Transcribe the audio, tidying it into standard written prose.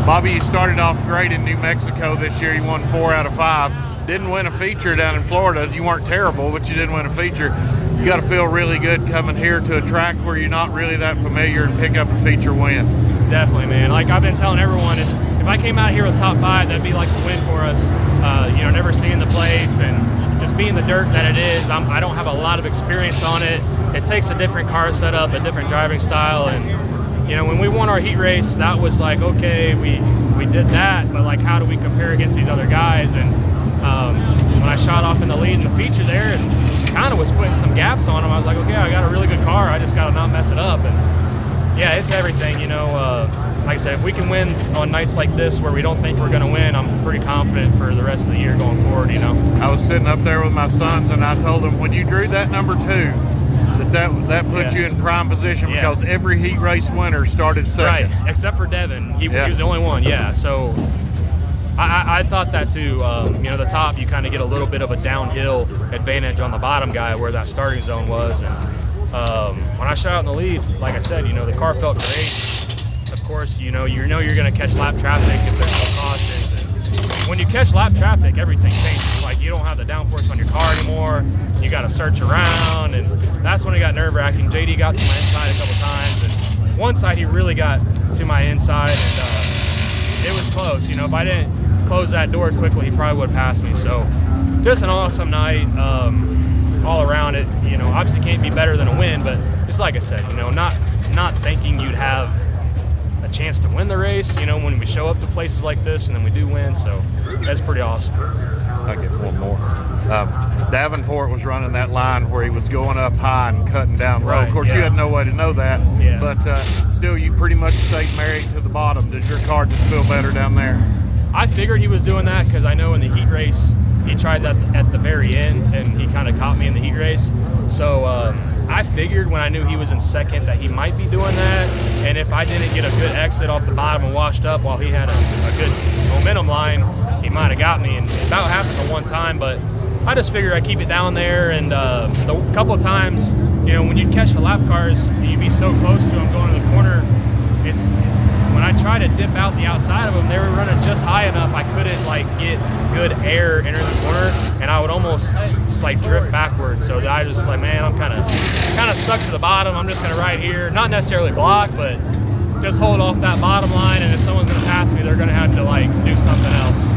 Bobby, you started off great in New Mexico this year. You won 4 out of 5. Didn't win a feature down in Florida. You weren't terrible, but you didn't win a feature. You got to feel really good coming here to a track where you're not really that familiar and pick up a feature win. Definitely, man. Like I've been telling everyone, if I came out here with top 5, that'd be like the win for us. Never seeing the place and just being the dirt that it is. I don't have a lot of experience on it. It takes a different car setup, a different driving style, and when we won our heat race, that was like, okay, we did that, but like, how do we compare against these other guys? And when I shot off in the lead in the feature there and kind of was putting some gaps on them, I was like, okay, I got a really good car. I just got to not mess it up. And yeah, it's everything, like I said, if we can win on nights like this where we don't think we're going to win, I'm pretty confident for the rest of the year going forward, I was sitting up there with my sons and I told them, when you drew that number 2, that put you in prime position because every heat race winner started second. Right, except for Devin. He was the only one, So I thought that too. The top, you kind of get a little bit of a downhill advantage on the bottom guy where that starting zone was. And when I shot out in the lead, like I said, the car felt great. Of course, you're going to catch lap traffic if there's no cautions. And when you catch lap traffic, everything changes. Like, you don't have the downforce on your car anymore. You got to search around, and that's when it got nerve-wracking. JD got to my inside a couple times, and one side he really got to my inside, and it was close. If I didn't close that door quickly, he probably would have passed me. So just an awesome night all around it. Obviously can't be better than a win, but just like I said, not thinking you'd have a chance to win the race, when we show up to places like this and then we do win. So that's pretty awesome. I'll get one more. Davenport was running that line where he was going up high and cutting down low. Of course, you had no way to know that, but still, you pretty much stayed married to the bottom. Does your car just feel better down there? I figured he was doing that because I know in the heat race, he tried that at the very end, and he kind of caught me in the heat race. So I figured when I knew he was in second that he might be doing that, and if I didn't get a good exit off the bottom and washed up while he had a good momentum line, he might have got me. And it about happened the one time, but I just figured I'd keep it down there. And the couple of times, when you'd catch the lap cars, you'd be so close to them going to the corner. When I tried to dip out the outside of them, they were running just high enough I couldn't get good air entering the corner, and I would almost just drift backwards. So I just man, I'm kind of stuck to the bottom. I'm just gonna ride here, not necessarily block, but just hold off that bottom line. And if someone's gonna pass me, they're gonna have to do something else.